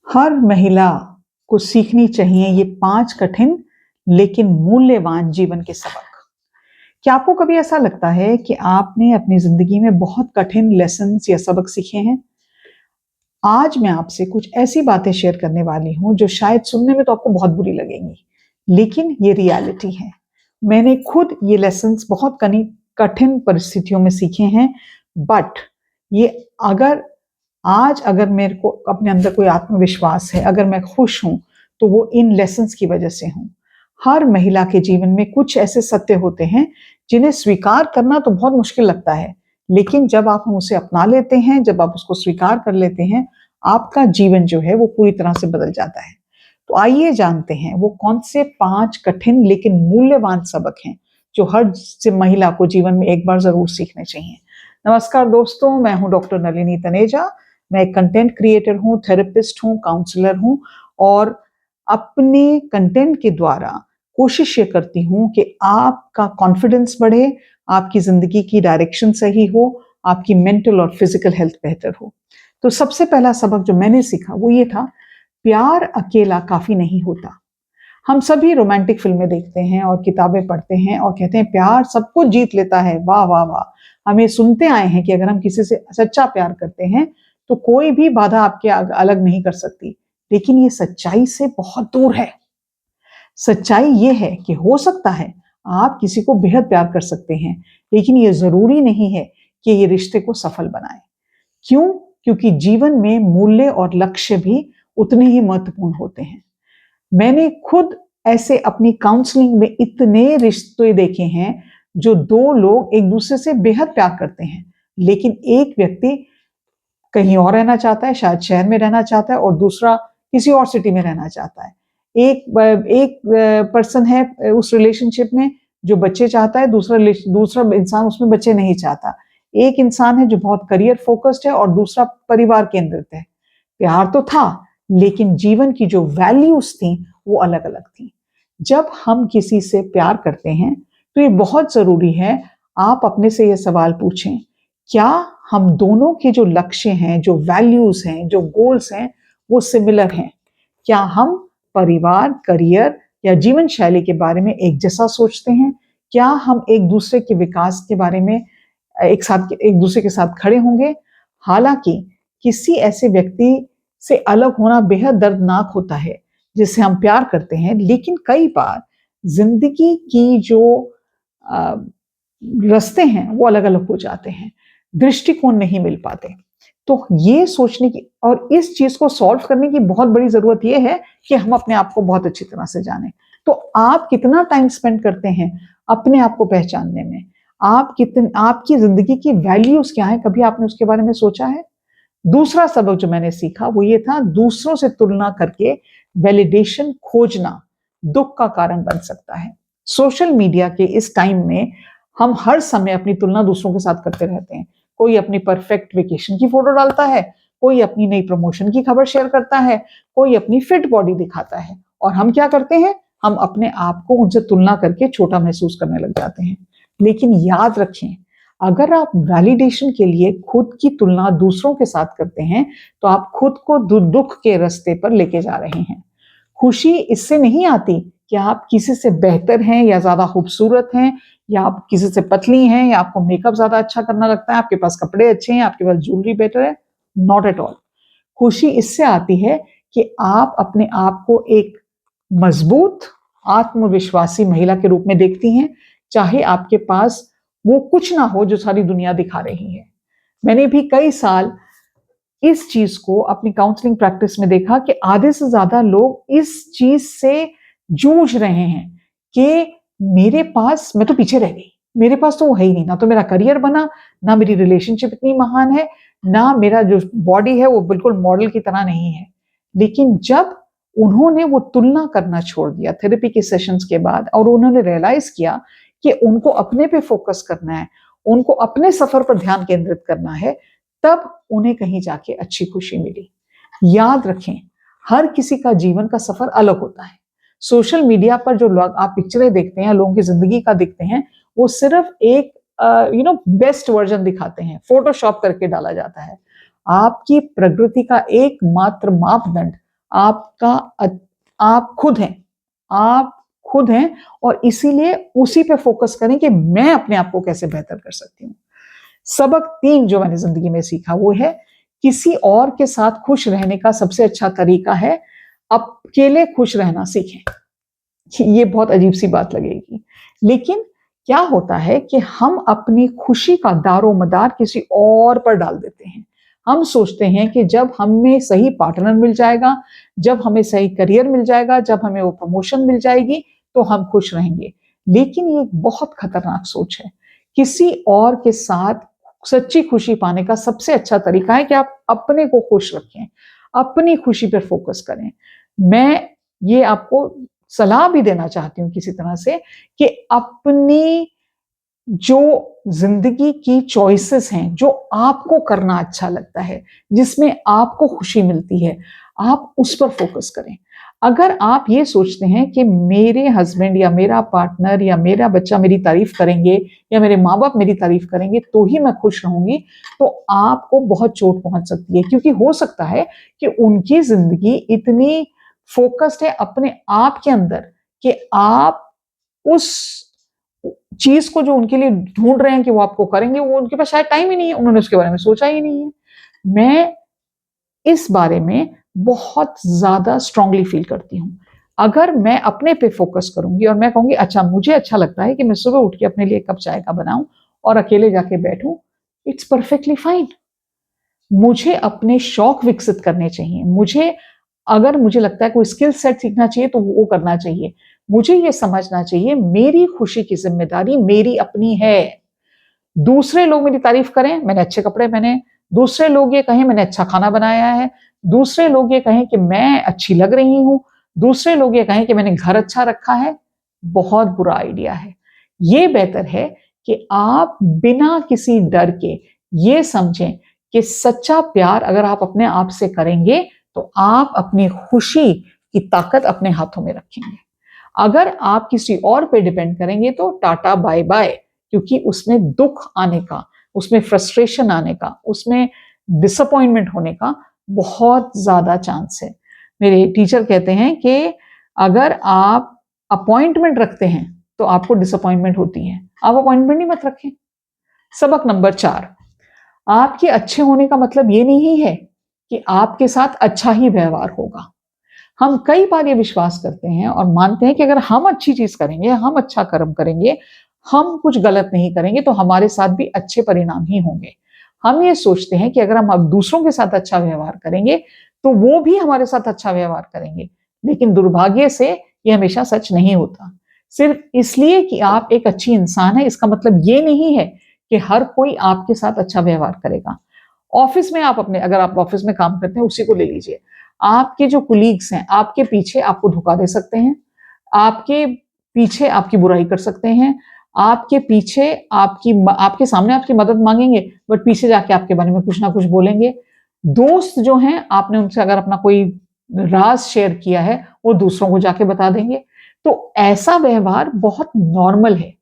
हर महिला को सीखनी चाहिए ये 5 कठिन लेकिन मूल्यवान जीवन के सबक। क्या आपको कभी ऐसा लगता है कि आपने अपनी ज़िंदगी में बहुत कठिन लेसन्स या सबक सीखे हैं? आज मैं आपसे कुछ ऐसी बातें शेयर करने वाली हूँ जो शायद सुनने में तो आपको बहुत बुरी लगेंगी, लेकिन ये रियलिटी है। मैंने खुद ये लेसन्स बहुत कठिन परिस्थितियों में सीखे हैं, बट ये अगर अगर मेरे को अपने अंदर कोई आत्मविश्वास है, अगर मैं खुश हूँ, तो वो इन लेसन्स की वजह से हूँ। हर महिला के जीवन में कुछ ऐसे सत्य होते हैं, जिन्हें स्वीकार करना तो बहुत मुश्किल लगता है, लेकिन जब आप उसे अपना लेते हैं, जब आप उसको स्वीकार कर लेते हैं, आपका जीवन जो है वो पूरी तरह से बदल जाता है। तो आइए जानते हैं वो कौन से 5 कठिन लेकिन मूल्यवान सबक हैं, जो हर महिला को जीवन में एक बार ज़रूर सीखने चाहिए। नमस्कार दोस्तों, मैं हूँ डॉक्टर नलिनी तनेजा। मैं एक कंटेंट क्रिएटर हूँ, थेरेपिस्ट हूँ, काउंसलर हूँ और अपने कंटेंट के द्वारा कोशिश ये करती हूँ कि आपका कॉन्फिडेंस बढ़े, आपकी ज़िंदगी की डायरेक्शन सही हो, आपकी मेंटल और फिजिकल हेल्थ बेहतर हो। तो सबसे पहला सबक जो मैंने सीखा वो ये था, प्यार अकेला काफ़ी नहीं होता। हम सभी रोमांटिक फ़िल्में देखते हैं और किताबें पढ़ते हैं और कहते हैं प्यार सब कुछ जीत लेता है, वाह, वाह, वाह! हम ये सुनते आए हैं कि अगर हम किसी से सच्चा प्यार करते हैं, तो कोई भी बाधा आपके अलग नहीं कर सकती। लेकिन ये सच्चाई से बहुत दूर है। सच्चाई ये है कि हो सकता है आप किसी को बेहद प्यार कर सकते हैं, लेकिन ये ज़रूरी नहीं है कि ये रिश्ते को सफल बनाए। क्यों? क्योंकि जीवन में मूल्य और लक्ष्य भी उतने ही महत्वपूर्ण होते हैं। मैंने खुद ऐसे अपनी काउंसलिंग में इतने रिश्ते देखे हैं, जो 2 लोग एक-दूसरे से बेहद प्यार करते हैं, लेकिन एक व्यक्ति कहीं और रहना चाहता है, शायद शहर में रहना चाहता है और दूसरा किसी और सिटी में रहना चाहता है। एक पर्सन है उस रिलेशनशिप में जो बच्चे चाहता है, दूसरा इंसान उसमें बच्चे नहीं चाहता। एक इंसान है जो बहुत करियर फ़ोकस्ड है और दूसरा परिवार केंद्रित है। प्यार तो था, लेकिन जीवन की जो वैल्यूज़ थी, वो अलग-अलग थी। जब हम किसी से प्यार करते हैं, तो ये बहुत ज़रूरी है, आप अपने से ये सवाल पूछें, क्या हम दोनों के जो लक्ष्य हैं, जो वैल्यूज़ हैं, जो गोल्स हैं, वो सिमिलर हैं? क्या हम परिवार, करियर या जीवन शैली के बारे में एक जैसा सोचते हैं? क्या हम एक-दूसरे के विकास के बारे में एक-दूसरे के साथ खड़े होंगे? हालाँकि किसी ऐसे व्यक्ति से अलग होना बेहद दर्दनाक होता है, जिससे हम प्यार करते हैं, लेकिन कई बार ज़िंदगी की जो अ, रास्ते हैं, वो अलग-अलग हो जाते हैं, दृष्टिकोण नहीं मिल पाते। तो ये सोचने की और इस चीज़ को सॉल्व करने की बहुत बड़ी ज़रूरत ये है कि हम अपने आप को बहुत अच्छी तरह से जानें। तो आप कितना टाइम स्पेंड करते हैं अपने आप को पहचानने में? आपकी ज़िंदगी की वैल्यूज़ क्या हैं? कभी आपने उसके बारे में सोचा है? दूसरा सबक जो मैंने सीखा वो ये था, दूसरों से तुलना करके वैलिडेशन खोजना दुःख का कारण बन सकता है। सोशल मीडिया के इस टाइम में हम हर समय अपनी तुलना दूसरों के साथ करते रहते हैं। कोई अपनी परफेक्ट वेकेशन की फ़ोटो डालता है, कोई अपनी नई प्रमोशन की खबर शेयर करता है, कोई अपनी फिट बॉडी दिखाता है और हम क्या करते हैं? हम अपने आप को उनसे तुलना करके छोटा महसूस करने लग जाते हैं। लेकिन याद रखें, अगर आप वैलिडेशन के लिए खुद की तुलना दूसरों के साथ करते हैं, तो आप खुद को दुःख के रास्ते पर लेके जा रहे हैं। खुशी इससे नहीं आती कि आप किसी से बेहतर हैं या ज़्यादा खूबसूरत हैं या आप किसी से पतली हैं या आपको मेकअप ज़्यादा अच्छा करना लगता है, आपके पास कपड़े अच्छे हैं, आपके पास ज्वेलरी बेटर है, नॉट एट ऑल। खुशी इससे आती है कि आप अपने आप को एक मजबूत, आत्मविश्वासी महिला के रूप में देखती हैं, चाहे आपके पास वो कुछ ना हो जो सारी दुनिया दिखा रही है। मैंने भी कई साल इस चीज़ को अपनी काउंसलिंग प्रैक्टिस में देखा कि आधे से ज़्यादा लोग इस चीज़ से जूझ रहे हैं कि मैं तो पीछे रह गई। मेरे पास तो वो है ही नहीं, ना तो मेरा करियर बना, ना मेरी रिलेशनशिप इतनी महान है, ना मेरा जो बॉडी है वो बिल्कुल मॉडल की तरह नहीं है। लेकिन जब उन्होंने वो तुलना करना छोड़ दिया थेरेपी के सेशंस के बाद और उन्होंने रियलाइज़ किया कि उनको अपने पे फ़ोकस करना है, उनको अपने सफ़र पर ध्यान केंद्रित करना है, तब उन्हें कहीं जाके अच्छी खुशी मिली। याद रखें, हर किसी का जीवन का सफ़र अलग होता है। सोशल मीडिया पर जो लोग आप पिक्चरें देखते हैं, लोगों की ज़िंदगी का देखते हैं, वो सिर्फ़ एक बेस्ट वर्ज़न दिखाते हैं, फ़ोटोशॉप करके डाला जाता है। आपकी प्रगति का एकमात्र मापदंड आपका आप खुद हैं, आप खुद हैं, और इसीलिए उसी पे फोकस करें कि मैं अपने आप को कैसे बेहतर कर सकती हूँ। सबक 3 जो मैंने जिंदगी में सीखा वो है, किसी और के साथ खुश रहने का सबसे अच्छा तरीका है अकेले खुश रहना सीखें। ये बहुत अजीब सी बात लगेगी, लेकिन क्या होता है कि हम अपनी खुशी का दारोमदार किसी और पर डाल देते हैं। हम सोचते हैं कि जब हमें सही पार्टनर मिल जाएगा, जब हमें सही करियर मिल जाएगा, जब हमें वो प्रमोशन मिल जाएगी, तो हम खुश रहेंगे। लेकिन ये एक बहुत खतरनाक सोच है। किसी और के साथ सच्ची खुशी पाने का सबसे अच्छा तरीका है कि आप अपने को खुश रखें, अपनी खुशी पर फोकस करें। मैं ये आपको सलाह भी देना चाहती हूँ किसी तरह से कि अपनी जो जिंदगी की चॉइसेस हैं, जो आपको करना अच्छा लगता है, जिसमें आपको खुशी मिलती है, आप उस पर फोकस करें। अगर आप ये सोचते हैं कि मेरे हस्बैंड या मेरा पार्टनर या मेरा बच्चा मेरी तारीफ करेंगे या मेरे माँ बाप मेरी तारीफ करेंगे तो ही मैं खुश रहूंगी, तो आपको बहुत चोट पहुंच सकती है, क्योंकि हो सकता है कि उनकी जिंदगी इतनी फोकस्ड है अपने आप के अंदर कि आप उस चीज को जो उनके लिए ढूंढ रहे हैं कि वो आपको करेंगे, वो उनके पास शायद टाइम ही नहीं है, उन्होंने उसके बारे में सोचा ही नहीं है। मैं इस बारे में बहुत ज्यादा स्ट्रांगली फील करती हूँ। अगर मैं अपने पे फोकस करूंगी और मैं कहूंगी अच्छा मुझे अच्छा लगता है कि मैं सुबह उठ के अपने लिए एक कप चाय का बनाऊं और अकेले जाके बैठूं, इट्स परफेक्टली फाइन। मुझे अपने शौक विकसित करने चाहिए, मुझे अगर मुझे लगता है कोई स्किल सेट सीखना चाहिए तो वो करना चाहिए। मुझे ये समझना चाहिए मेरी खुशी की जिम्मेदारी मेरी अपनी है। दूसरे लोग मेरी तारीफ करें मैंने अच्छे कपड़े पहने, दूसरे लोग ये कहें मैंने अच्छा खाना बनाया है, दूसरे लोग ये कहें कि मैं अच्छी लग रही हूं, दूसरे लोग ये कहें कि मैंने घर अच्छा रखा है, बहुत बुरा आइडिया है। ये बेहतर है कि आप बिना किसी डर के ये समझें कि सच्चा प्यार अगर आप अपने आप से करेंगे तो आप अपनी खुशी की ताकत अपने हाथों में रखेंगे। अगर आप किसी और पे डिपेंड करेंगे तो टाटा बाय बाय, क्योंकि उसमें दुख आने का, उसमें फ्रस्ट्रेशन आने का, उसमें डिसअपॉइंटमेंट होने का बहुत ज्यादा चांस है। मेरे टीचर कहते हैं कि अगर आप अपॉइंटमेंट रखते हैं तो आपको डिसअपॉइंटमेंट होती है, आप अपॉइंटमेंट ही मत रखें। सबक नंबर 4, आपके अच्छे होने का मतलब ये नहीं है कि आपके साथ अच्छा ही व्यवहार होगा। हम कई बार ये विश्वास करते हैं और मानते हैं कि अगर हम अच्छी चीज करेंगे, हम अच्छा कर्म करेंगे, हम कुछ गलत नहीं करेंगे तो हमारे साथ भी अच्छे परिणाम ही होंगे। हम ये सोचते हैं कि अगर हम अब दूसरों के साथ अच्छा व्यवहार करेंगे तो वो भी हमारे साथ अच्छा व्यवहार करेंगे, लेकिन दुर्भाग्य से ये हमेशा सच नहीं होता। सिर्फ इसलिए कि आप एक अच्छी इंसान है इसका मतलब ये नहीं है कि हर कोई आपके साथ अच्छा व्यवहार करेगा। ऑफिस में आप अपने, अगर आप ऑफिस में काम करते हैं उसी को ले लीजिए, आपके जो कुलीग्स हैं आपके पीछे आपको धोखा दे सकते हैं, आपके पीछे आपकी बुराई कर सकते हैं, आपके पीछे आपके सामने आपकी मदद मांगेंगे बट पीछे जाके आपके बारे में कुछ ना कुछ बोलेंगे। दोस्त जो हैं आपने उनसे अगर अपना कोई राज शेयर किया है वो दूसरों को जाके बता देंगे। तो ऐसा व्यवहार बहुत नॉर्मल है।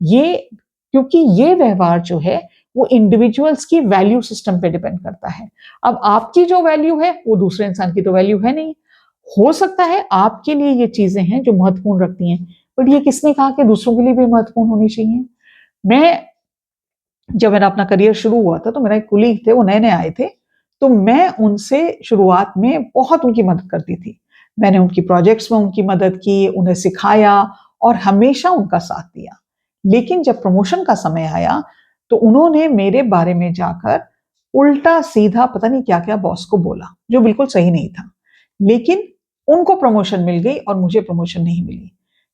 ये क्योंकि ये व्यवहार जो है वो इंडिविजुअल्स की वैल्यू सिस्टम पे डिपेंड करता है। अब आपकी जो वैल्यू है वो दूसरे इंसान की तो वैल्यू है नहीं। हो सकता है आपके लिए ये चीजें हैं जो महत्वपूर्ण रखती हैं, बट ये किसने कहा कि दूसरों के लिए भी महत्वपूर्ण होनी चाहिए। मैं जब मेरा अपना करियर शुरू हुआ था तो मेरा एक कुलीग थे, वो नए नए आए थे, तो मैं उनसे शुरुआत में बहुत उनकी मदद करती थी। मैंने उनकी प्रोजेक्ट्स में उनकी मदद की, उन्हें सिखाया और हमेशा उनका साथ दिया। लेकिन जब प्रमोशन का समय आया तो उन्होंने मेरे बारे में जाकर उल्टा सीधा पता नहीं क्या क्या बॉस को बोला, जो बिल्कुल सही नहीं था। लेकिन उनको प्रमोशन मिल गई और मुझे प्रमोशन नहीं मिली।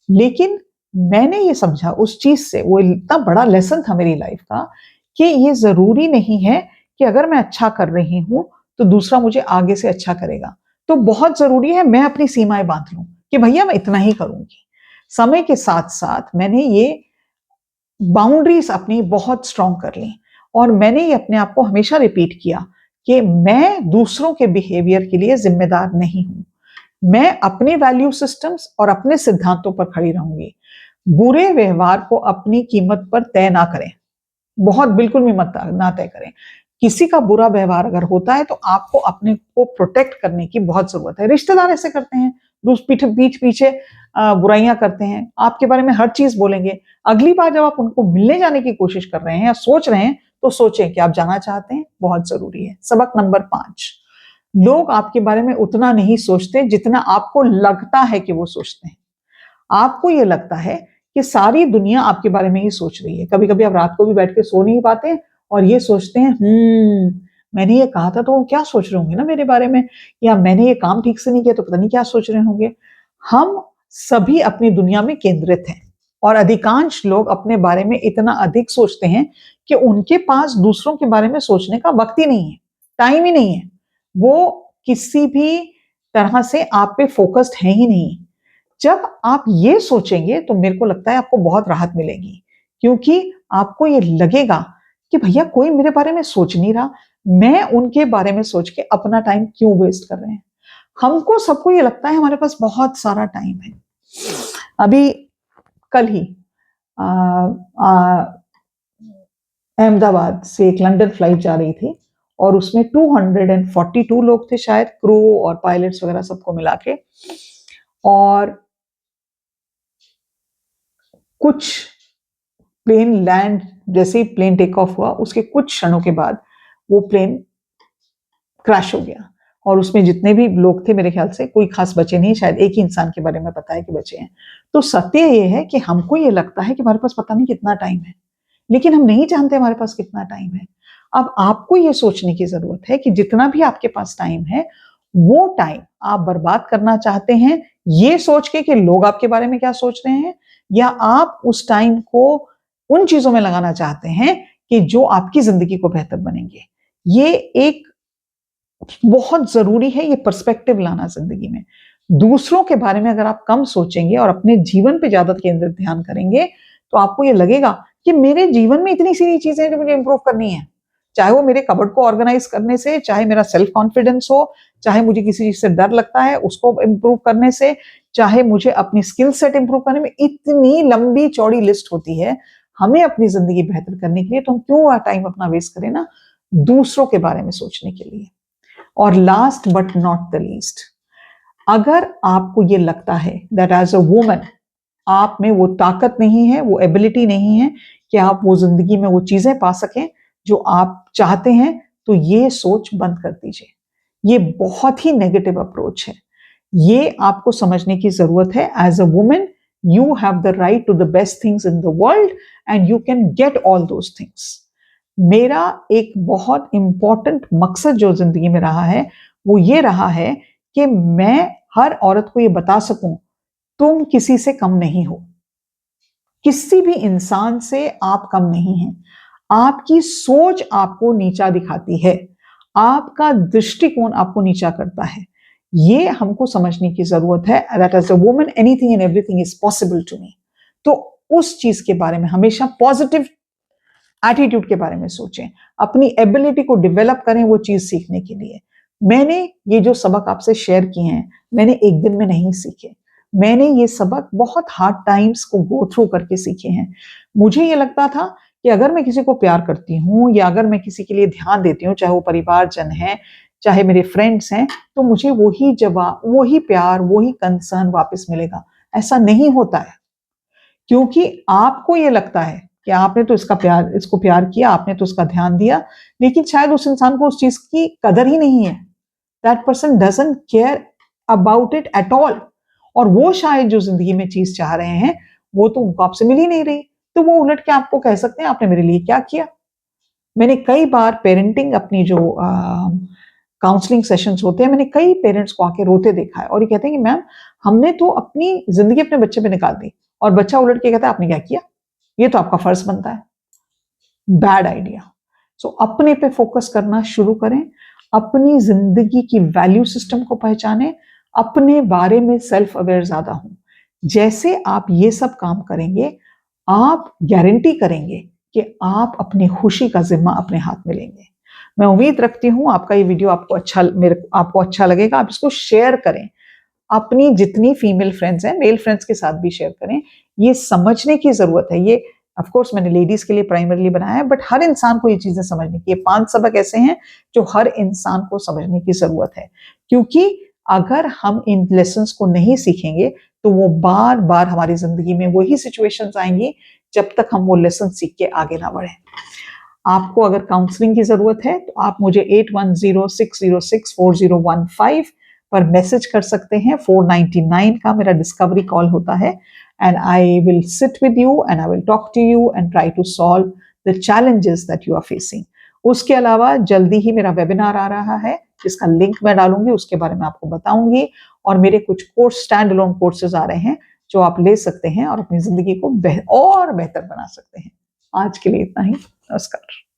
लेकिन मैंने ये समझा उस चीज से, वो इतना बड़ा लेसन था मेरी लाइफ का, कि ये जरूरी नहीं है कि अगर मैं अच्छा कर रही हूं तो दूसरा मुझे आगे से अच्छा करेगा। तो बहुत जरूरी है मैं अपनी सीमाएं बांध लूं कि भैया मैं इतना ही करूंगी। समय के साथ साथ मैंने ये बाउंड्रीज अपनी बहुत स्ट्रांग कर ली और मैंने ये अपने आप को हमेशा रिपीट किया कि मैं दूसरों के बिहेवियर के लिए जिम्मेदार नहीं हूं। मैं अपने वैल्यू सिस्टम्स और अपने सिद्धांतों पर खड़ी रहूंगी। बुरे व्यवहार को अपनी कीमत पर तय ना करें, बहुत बिल्कुल भी मत ना तय करें, किसी का बुरा व्यवहार अगर होता है तो आपको अपने को प्रोटेक्ट करने की बहुत जरूरत है। रिश्तेदार ऐसे करते हैं, पीठ पीछे बुराइयां करते हैं, आपके बारे में हर चीज बोलेंगे। अगली बार जब आप उनको मिलने जाने की कोशिश कर रहे हैं या सोच रहे हैं तो सोचें कि आप जाना चाहते हैं, बहुत जरूरी है। सबक नंबर 5, लोग आपके बारे में उतना नहीं सोचते जितना आपको लगता है कि वो सोचते हैं। आपको ये लगता है कि सारी दुनिया आपके बारे में ही सोच रही है। कभी कभी आप रात को भी बैठ के सो नहीं पाते और ये सोचते हैं मैंने ये कहा था तो वो क्या सोच रहे होंगे ना मेरे बारे में, या मैंने ये काम ठीक से नहीं किया तो पता नहीं क्या सोच रहे होंगे। हम सभी अपनी दुनिया में केंद्रित हैं और अधिकांश लोग अपने बारे में इतना अधिक सोचते हैं कि उनके पास दूसरों के बारे में सोचने का वक्त ही नहीं है, टाइम ही नहीं है। वो किसी भी तरह से आप पे फोकस्ड है ही नहीं। जब आप ये सोचेंगे तो मेरे को लगता है आपको बहुत राहत मिलेगी, क्योंकि आपको ये लगेगा कि भैया कोई मेरे बारे में सोच नहीं रहा, मैं उनके बारे में सोच के अपना टाइम क्यों वेस्ट कर रहे हैं। हमको सबको ये लगता है हमारे पास बहुत सारा टाइम है। अभी कल ही अहमदाबाद से एक लंदन फ्लाइट जा रही थी और उसमें 242 लोग थे शायद, क्रू और पायलट्स वगैरह सबको मिला के। और कुछ प्लेन लैंड, जैसे ही प्लेन टेक ऑफ हुआ उसके कुछ क्षणों के बाद वो प्लेन क्रैश हो गया और उसमें जितने भी लोग थे मेरे ख्याल से कोई खास बचे नहीं, शायद एक ही इंसान के बारे में पता है कि बचे हैं। तो सत्य ये है कि हमको ये लगता है कि हमारे पास पता नहीं कितना टाइम है, लेकिन हम नहीं जानते हमारे पास कितना टाइम है। अब आपको ये सोचने की जरूरत है कि जितना भी आपके पास टाइम है वो टाइम आप बर्बाद करना चाहते हैं ये सोच के कि लोग आपके बारे में क्या सोच रहे हैं, या आप उस टाइम को उन चीजों में लगाना चाहते हैं कि जो आपकी जिंदगी को बेहतर बनेंगे। ये एक बहुत जरूरी है, ये पर्सपेक्टिव लाना जिंदगी में। दूसरों के बारे में अगर आप कम सोचेंगे और अपने जीवन पे ज्यादा केंद्रित ध्यान करेंगे तो आपको ये लगेगा कि मेरे जीवन में इतनी सारी चीजें हैं जो मुझे इंप्रूव करनी है। चाहे वो मेरे कबर्ड को ऑर्गेनाइज करने से, चाहे मेरा सेल्फ कॉन्फिडेंस हो, चाहे मुझे किसी चीज से डर लगता है उसको इंप्रूव करने से, चाहे मुझे अपनी स्किल सेट इंप्रूव करने में, इतनी लंबी चौड़ी लिस्ट होती है हमें अपनी जिंदगी बेहतर करने के लिए। तो हम क्यों टाइम अपना वेस्ट करें ना दूसरों के बारे में सोचने के लिए। और last but not the least, अगर आपको ये लगता है दैट एज अ वुमन आप में वो ताकत नहीं है, वो एबिलिटी नहीं है कि आप वो जिंदगी में वो चीजें पा सकें जो आप चाहते हैं, तो ये सोच बंद कर दीजिए। ये बहुत ही नेगेटिव अप्रोच है। ये आपको समझने की जरूरत है as a woman you have the right to the best things in the world and you can get all those things. मेरा एक बहुत इंपॉर्टेंट मकसद जो जिंदगी में रहा है वो ये रहा है कि मैं हर औरत को ये बता सकूं तुम किसी से कम नहीं हो, किसी भी इंसान से आप कम नहीं हैं। आपकी सोच आपको नीचा दिखाती है, आपका दृष्टिकोण आपको नीचा करता है। ये हमको समझने की जरूरत है that as a woman anything and everything is possible to me. तो उस चीज के बारे में हमेशा पॉजिटिव एटीट्यूड के बारे में सोचें, अपनी एबिलिटी को डेवलप करें वो चीज सीखने के लिए। मैंने ये जो सबक आपसे शेयर किए हैं मैंने एक दिन में नहीं सीखे, मैंने ये सबक बहुत हार्ड टाइम्स को गो थ्रू करके सीखे हैं। मुझे ये लगता था कि अगर मैं किसी को प्यार करती हूँ या अगर मैं किसी के लिए ध्यान देती हूँ, चाहे वो परिवारजन है चाहे मेरे फ्रेंड्स हैं, तो मुझे वही जवाब, वही प्यार, वही कंसर्न वापस मिलेगा। ऐसा नहीं होता है, क्योंकि आपको ये लगता है कि आपने तो इसको प्यार किया, आपने तो उसका ध्यान दिया, लेकिन शायद उस इंसान को उस चीज की कदर ही नहीं है। That person doesn't care about it at all. और वो शायद जो जिंदगी में चीज चाह रहे हैं वो तो उनको आपसे मिल ही नहीं रही, तो वो उलट के आपको कह सकते हैं आपने मेरे लिए क्या किया। मैंने कई बार पेरेंटिंग अपनी जो काउंसलिंग सेशंस होते हैं, मैंने कई पेरेंट्स को आके रोते देखा है और ये कहते हैं कि मैम हमने तो अपनी जिंदगी अपने बच्चे पे निकाल दी, और बच्चा उलट के कहता है आपने क्या किया, ये तो आपका फर्ज बनता है। Bad idea. सो अपने पे फोकस करना शुरू करें, अपनी जिंदगी की वैल्यू सिस्टम को पहचानें, अपने बारे में सेल्फ अवेयर ज्यादा हों। जैसे आप ये सब काम करेंगे आप गारंटी करेंगे कि आप अपनी खुशी का जिम्मा अपने हाथ में लेंगे। मैं उम्मीद रखती हूं आपका ये वीडियो आपको अच्छा लगेगा। आप इसको शेयर करें, अपनी जितनी फीमेल फ्रेंड्स हैं मेल फ्रेंड्स के साथ भी शेयर करें। ये समझने की जरूरत है, ये ऑफ कोर्स मैंने लेडीज के लिए प्राइमरीली बनाया है, बट हर इंसान को ये चीजें समझने की, ये 5 सबक ऐसे हैं जो हर इंसान को समझने की जरूरत है, क्योंकि अगर हम इन लेसन्स को नहीं सीखेंगे तो वो बार बार हमारी जिंदगी में वही सिचुएशंस आएंगी जब तक हम वो लेसन सीख के आगे ना बढ़े। आपको अगर काउंसलिंग की जरूरत है तो आप मुझे 8106064015 पर मैसेज कर सकते हैं। 499 का मेरा डिस्कवरी कॉल होता है, and I will sit with you and I will talk to you and try to solve the challenges that you are facing. उसके अलावा जल्दी ही मेरा वेबिनार आ रहा है जिसका लिंक मैं डालूंगी, उसके बारे में आपको बताऊंगी, और मेरे कुछ कोर्स, स्टैंड अलोन कोर्सेज आ रहे हैं जो आप ले सकते हैं और अपनी जिंदगी को और बेहतर बना सकते हैं। आज के लिए इतना ही। नमस्कार।